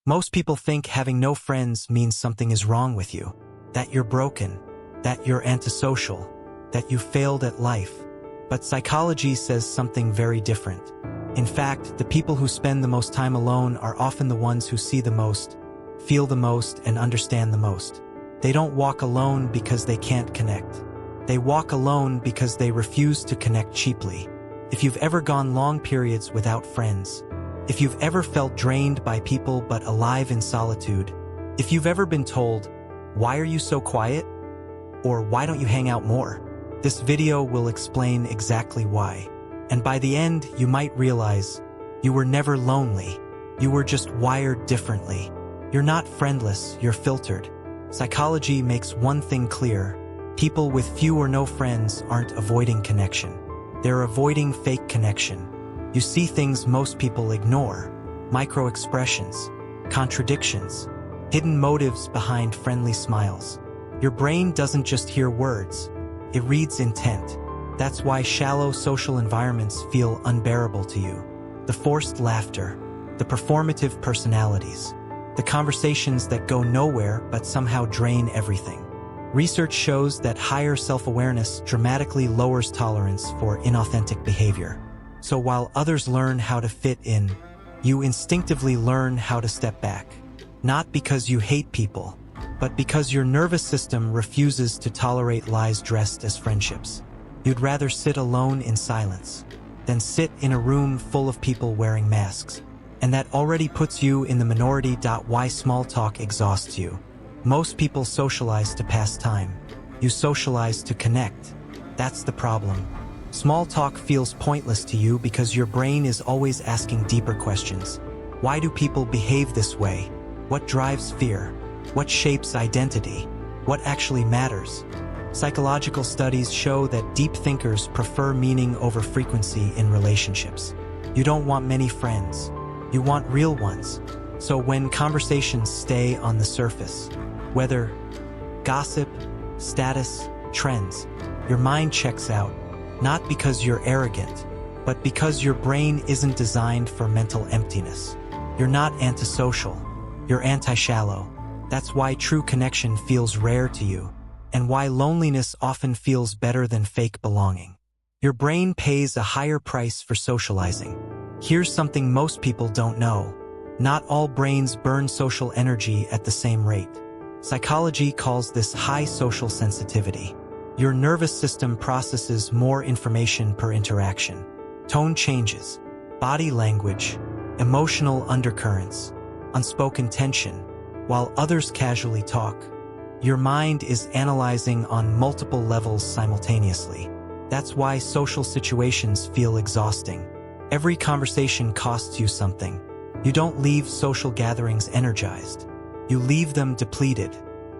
Most people think having no friends means something is wrong with you, that you're broken, that you're antisocial, that you failed at life. But psychology says something very different. In fact, the people who spend the most time alone are often the ones who see the most, feel the most, and understand the most. They don't walk alone because they can't connect. They walk alone because they refuse to connect cheaply. If you've ever gone long periods without friends, if you've ever felt drained by people but alive in solitude, if you've ever been told, "Why are you so quiet?" or "Why don't you hang out more?" this video will explain exactly why. And by the end, you might realize you were never lonely. You were just wired differently. You're not friendless, you're filtered. Psychology makes one thing clear. People with few or no friends aren't avoiding connection. They're avoiding fake connection. You see things most people ignore. Micro-expressions, contradictions, hidden motives behind friendly smiles. Your brain doesn't just hear words. It reads intent. That's why shallow social environments feel unbearable to you. The forced laughter, the performative personalities, the conversations that go nowhere but somehow drain everything. Research shows that higher self-awareness dramatically lowers tolerance for inauthentic behavior. So while others learn how to fit in, you instinctively learn how to step back. Not because you hate people, but because your nervous system refuses to tolerate lies dressed as friendships. You'd rather sit alone in silence than sit in a room full of people wearing masks. And that already puts you in the minority. Why small talk exhausts you. Most people socialize to pass time. You socialize to connect. That's the problem. Small talk feels pointless to you because your brain is always asking deeper questions. Why do people behave this way? What drives fear? What shapes identity? What actually matters? Psychological studies show that deep thinkers prefer meaning over frequency in relationships. You don't want many friends. You want real ones. So when conversations stay on the surface, whether gossip, status, trends, your mind checks out, not because you're arrogant, but because your brain isn't designed for mental emptiness. You're not antisocial. You're anti-shallow. That's why true connection feels rare to you, and why loneliness often feels better than fake belonging. Your brain pays a higher price for socializing. Here's something most people don't know. Not all brains burn social energy at the same rate. Psychology calls this high social sensitivity. Your nervous system processes more information per interaction. Tone changes, body language, emotional undercurrents, unspoken tension, while others casually talk. Your mind is analyzing on multiple levels simultaneously. That's why social situations feel exhausting. Every conversation costs you something. You don't leave social gatherings energized. You leave them depleted.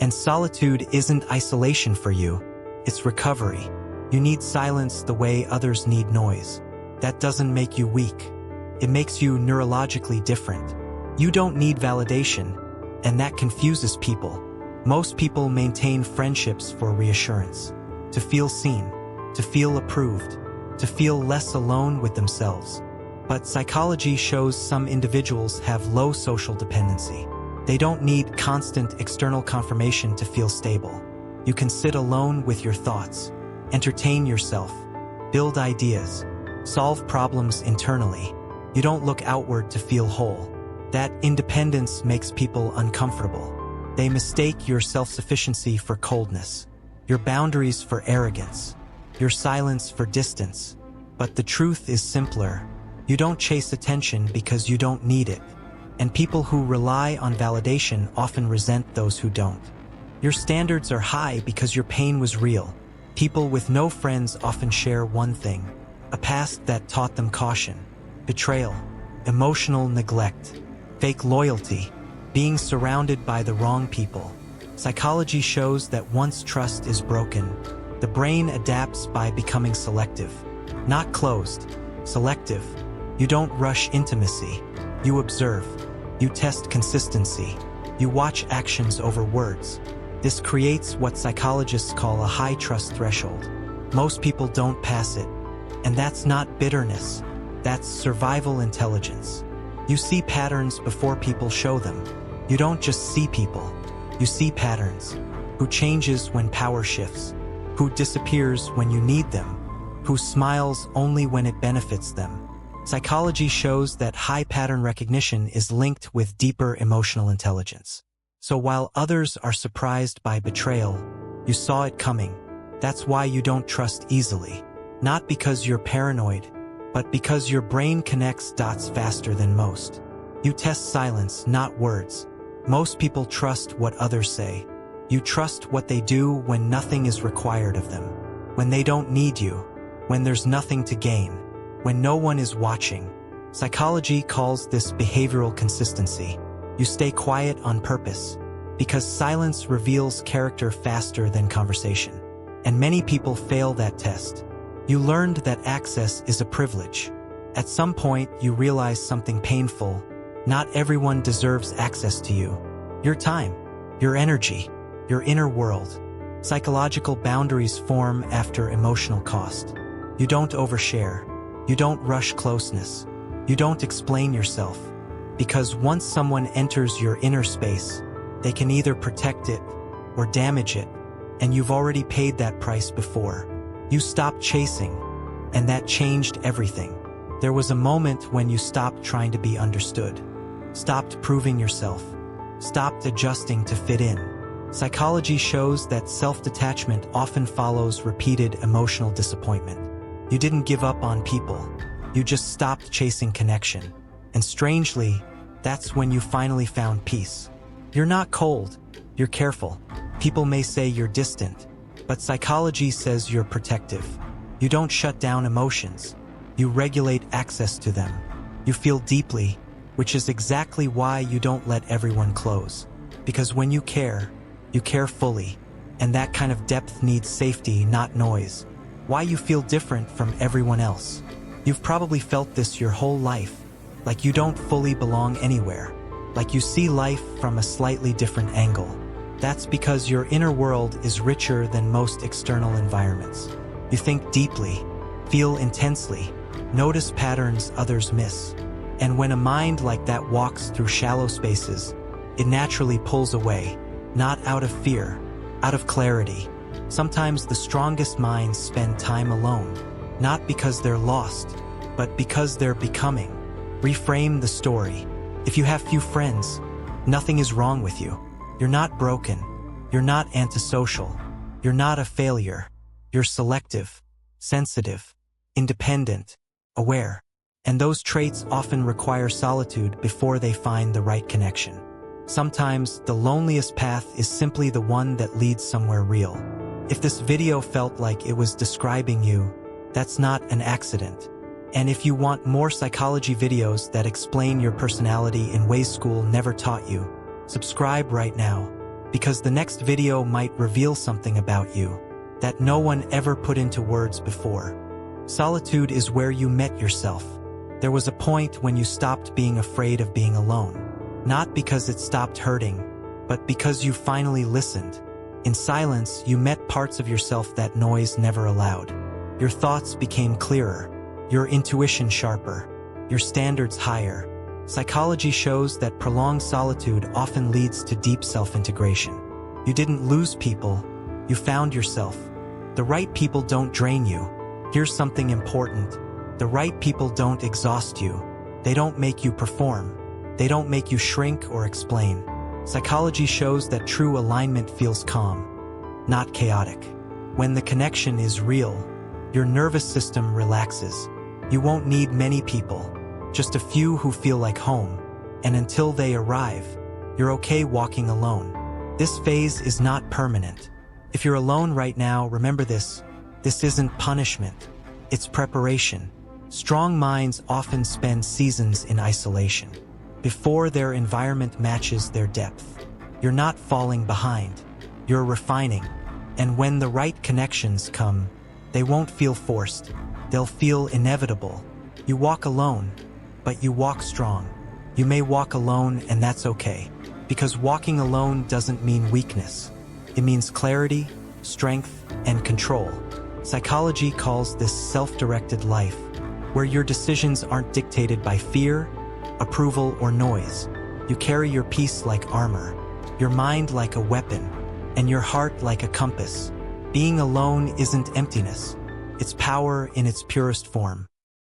And solitude isn't isolation for you. It's recovery. You need silence the way others need noise. That doesn't make you weak. It makes you neurologically different. You don't need validation, and that confuses people. Most people maintain friendships for reassurance, to feel seen, to feel approved, to feel less alone with themselves. But psychology shows some individuals have low social dependency. They don't need constant external confirmation to feel stable. You can sit alone with your thoughts, entertain yourself, build ideas, solve problems internally. You don't look outward to feel whole. That independence makes people uncomfortable. They mistake your self-sufficiency for coldness, your boundaries for arrogance, your silence for distance. But the truth is simpler. You don't chase attention because you don't need it. And people who rely on validation often resent those who don't. Your standards are high because your pain was real. People with no friends often share one thing: a past that taught them caution, betrayal, emotional neglect, fake loyalty, being surrounded by the wrong people. Psychology shows that once trust is broken, the brain adapts by becoming selective. Not closed, selective. You don't rush intimacy. You observe. You test consistency. You watch actions over words. This creates what psychologists call a high trust threshold. Most people don't pass it. And that's not bitterness. That's survival intelligence. You see patterns before people show them. You don't just see people. You see patterns. Who changes when power shifts? Who disappears when you need them? Who smiles only when it benefits them? Psychology shows that high pattern recognition is linked with deeper emotional intelligence. So while others are surprised by betrayal, you saw it coming. That's why you don't trust easily. Not because you're paranoid, but because your brain connects dots faster than most. You test silence, not words. Most people trust what others say. You trust what they do when nothing is required of them. When they don't need you. When there's nothing to gain. When no one is watching. Psychology calls this behavioral consistency. You stay quiet on purpose, because silence reveals character faster than conversation. And many people fail that test. You learned that access is a privilege. At some point, you realize something painful. Not everyone deserves access to you. Your time, your energy, your inner world. Psychological boundaries form after emotional cost. You don't overshare. You don't rush closeness. You don't explain yourself. Because once someone enters your inner space, they can either protect it or damage it, and you've already paid that price before. You stopped chasing, and that changed everything. There was a moment when you stopped trying to be understood, stopped proving yourself, stopped adjusting to fit in. Psychology shows that self-detachment often follows repeated emotional disappointment. You didn't give up on people. You just stopped chasing connection. And strangely, that's when you finally found peace. You're not cold. You're careful. People may say you're distant, but psychology says you're protective. You don't shut down emotions. You regulate access to them. You feel deeply, which is exactly why you don't let everyone close. Because when you care fully, and that kind of depth needs safety, not noise. Why you feel different from everyone else. You've probably felt this your whole life, like you don't fully belong anywhere, like you see life from a slightly different angle. That's because your inner world is richer than most external environments. You think deeply, feel intensely, notice patterns others miss. And when a mind like that walks through shallow spaces, it naturally pulls away, not out of fear, out of clarity. Sometimes the strongest minds spend time alone, not because they're lost, but because they're becoming. Reframe the story. If you have few friends, nothing is wrong with you. You're not broken. You're not antisocial. You're not a failure. You're selective, sensitive, independent, aware. And those traits often require solitude before they find the right connection. Sometimes the loneliest path is simply the one that leads somewhere real. If this video felt like it was describing you, that's not an accident. And if you want more psychology videos that explain your personality in ways school never taught you, subscribe right now, because the next video might reveal something about you that no one ever put into words before. Solitude is where you met yourself. There was a point when you stopped being afraid of being alone, not because it stopped hurting, but because you finally listened. In silence, you met parts of yourself that noise never allowed. Your thoughts became clearer, your intuition sharper, your standards higher. Psychology shows that prolonged solitude often leads to deep self-integration. You didn't lose people, you found yourself. The right people don't drain you. Here's something important. The right people don't exhaust you. They don't make you perform. They don't make you shrink or explain. Psychology shows that true alignment feels calm, not chaotic. When the connection is real, your nervous system relaxes. You won't need many people, just a few who feel like home. And until they arrive, you're okay walking alone. This phase is not permanent. If you're alone right now, remember this. This isn't punishment. It's preparation. Strong minds often spend seasons in isolation, before their environment matches their depth. You're not falling behind. You're refining. And when the right connections come, they won't feel forced. They'll feel inevitable. You walk alone, but you walk strong. You may walk alone, and that's okay, because walking alone doesn't mean weakness. It means clarity, strength, and control. Psychology calls this self-directed life, where your decisions aren't dictated by fear, approval, or noise. You carry your peace like armor, your mind like a weapon, and your heart like a compass. Being alone isn't emptiness. It's power in its purest form.